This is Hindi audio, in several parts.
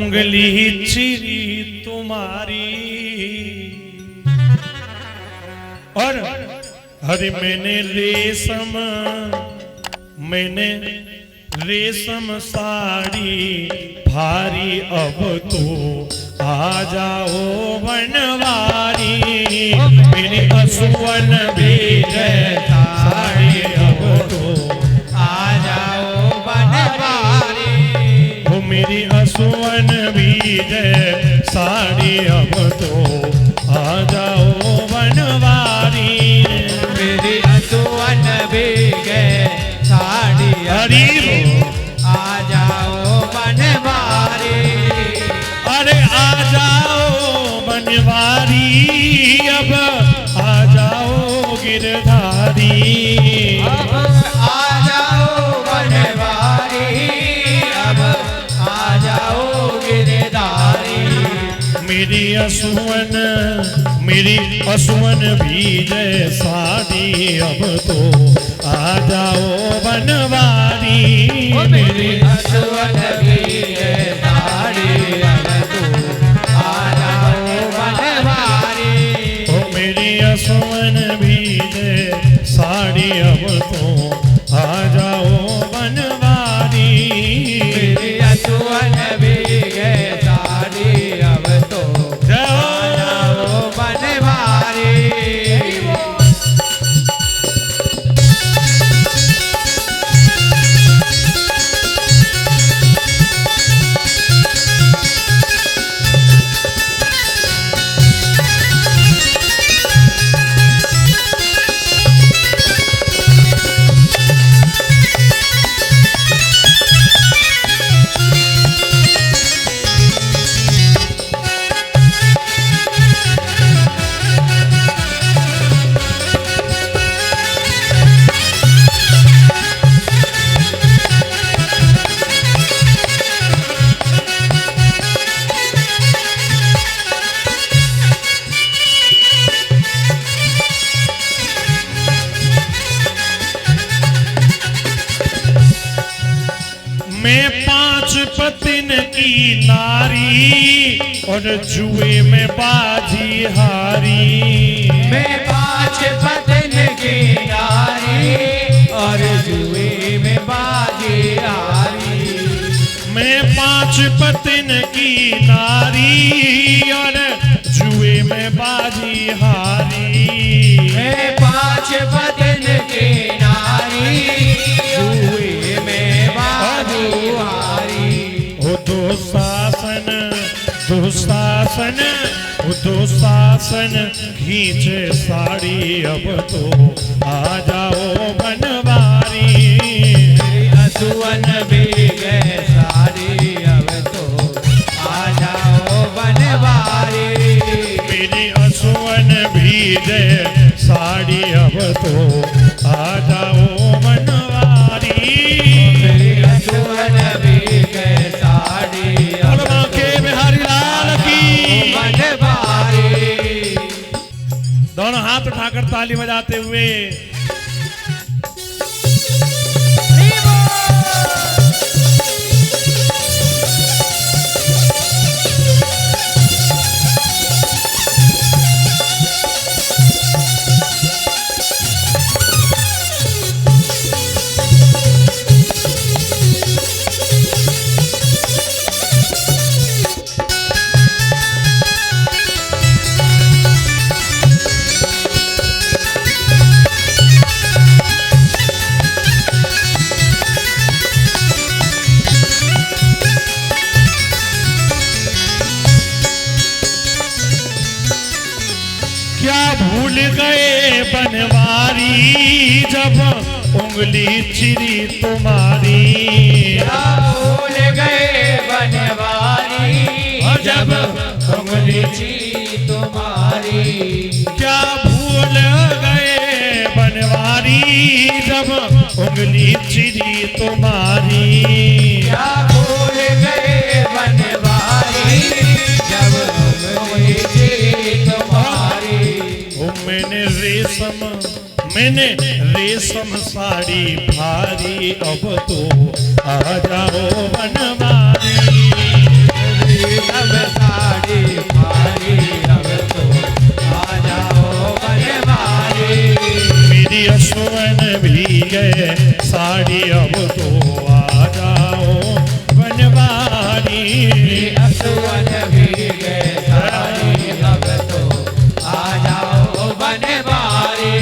उंगली चिरी तुम्हारी और अरे मैंने रेशम साड़ी भारी अब तो आ जाओ बनवारी मेरी असुवन भेज साड़ी अब तो आ जाओ बनवारी वो मेरी असुवन भेज साड़ी अब तो आ जाओ बनवारी मेरी असुवन भेज साड़ी आ जाओ बनवारी अरे आ जाओ बनवारी अब आ जाओ गिरधारी अब आ जाओ बनवारी अब आ जाओ गिरधारी मेरी असुवन भीज साड़ी अब तो आ जाओ बनवारी मेरी असुवन भीज साड़ी अब तो आ जाओ बनवारी ओ मेरी असुवन भीज साड़ी अब तो आ जाओ बनवारी मेरी असुवन भीज साड़ी अब तो आ जाओ बनवारी मैं 5 पतिन की नारी और जुए में बाजी हारी मैं 5 पतन की नारी और जुए में बाजी हारी मैं 5 पतिन की नारी और जुए में बाजी हारी मैं 5 पतन की नारी जुए में बाजी हारी ओ दुशासन खींचे साड़ी अब तो आ जाओ बनवारी मेरी असुवन भीग साड़ी अब तो आ जाओ बनवारी मेरी असुवन भीज साड़ी अब तो आ जाओ बनवारी मेरी असुवन भीग साड़ी और बांके बिहारी लाल की बनवारी दोनों हाथ उठाकर ताली बजाते हुए क्या भूल गए बनवारी जब उंगली चिरी तुम्हारी क्या भूल गए बनवारी जब उंगली चिरी तुम्हारी क्या भूल गए बनवारी जब उंगली चिरी तुम्हारी क्या भूल गए बनवारी जब उंगली चिरी तुम्हारी मैंने रेशम साड़ी भारी अब तो आ जाओ बनवारी असुवन भीगे साड़ी अब तो आ जाओ बनवारी। असुवन भीगे साड़ी अब तो आ जाओ बनवारी।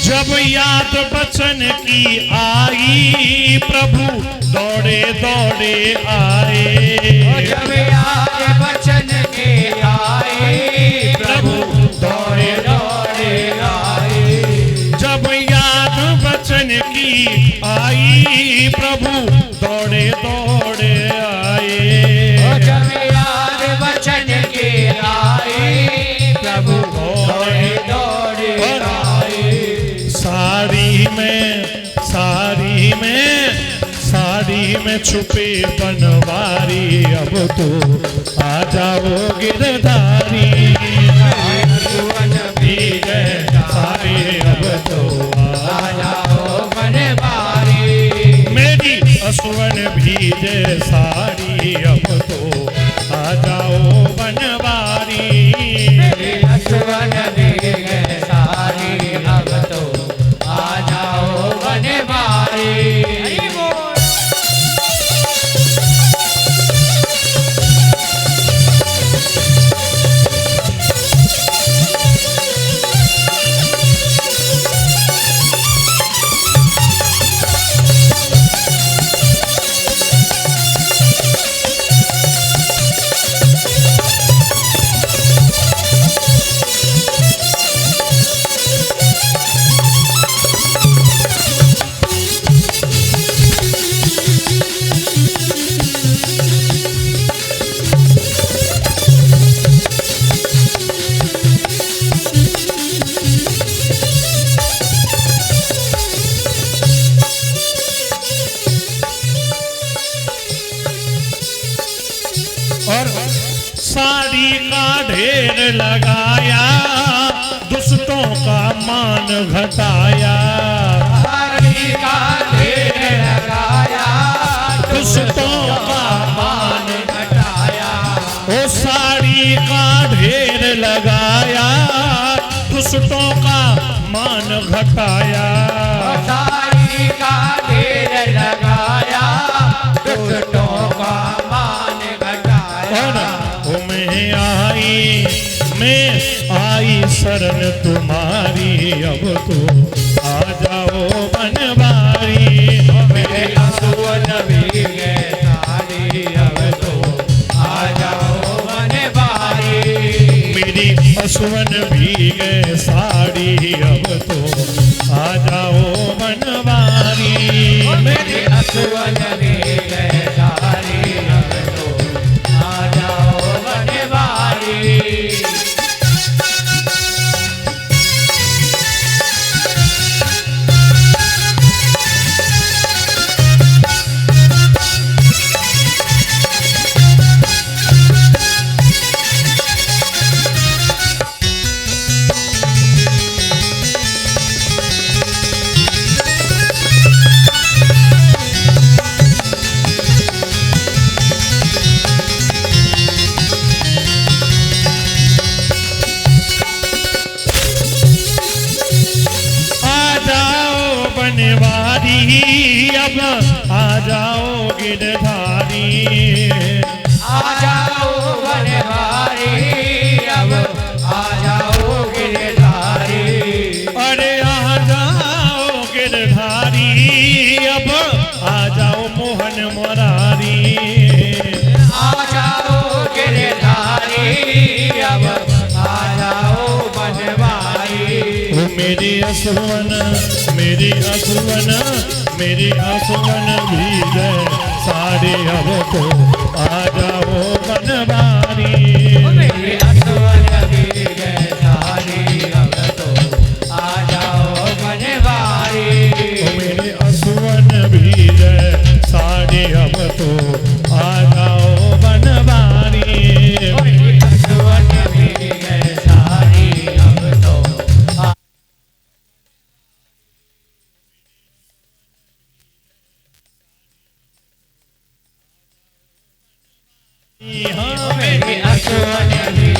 जब याद बचन की आई प्रभु दौड़े दौड़े आए। जब याद बचन के आए प्रभु दौड़े दौड़े आए। जब याद बचन की आई प्रभु दौड़े दौड़े आए। जब याद बचन के आए प्रभु दौड़े दौड़े आए। साड़ी में छुपे बनवारी अब तो आ जाओ गिरधारी। असुवन भीगे साड़ी अब तो आ जाओ बनवारी। मेरी असुवन भीगे साड़ी अब तो आ जाओ बनवारी। असुवन भीगे साड़ी अब तो आ जाओ बनवारी। और साड़ी का ढेर लगाया दुष्टों का मान घटाया। साड़ी का ढेर लगाया दुष्टों का मान घटाया। ओ साड़ी का ढेर लगाया दुष्टों का मान घटाया। साड़ी का ढेर लगाया दुष्टों का मान घटाया। मैं आई शरण तुम्हारी अब तो आ जाओ बनवारी। मेरे असुवन भीगे साड़ी अब तो आ जाओ बनवारी। मेरी असुवन भीगे साड़ी अब तो आ जाओ बनवारी। मेरे असुवन भीगे साड़ी अब तो आ जाओ बनवारी। बनवारी अब आ जाओ गिरधारी आ जाओ बनवारी अब आ जाओ गिरधारी अरे आ जाओ गिरधारी अब आ जाओ मोहन मुरारी आ जाओ गिरधारी अब आ जाओ बनवारी ओ मेरी असुवन मेरी असुवन मेरी असुवन भी गए सारे अब तो आ जाओ बनवारी मेरी असुवन भी गए सारी अब तो आ जाओ बनवारी ओ मेरे असुवन भी गए सारे अब तो आ जाओ बनवारी मेरी असुवन भी गए सारी अब तो हाँ मेरी असुवन भी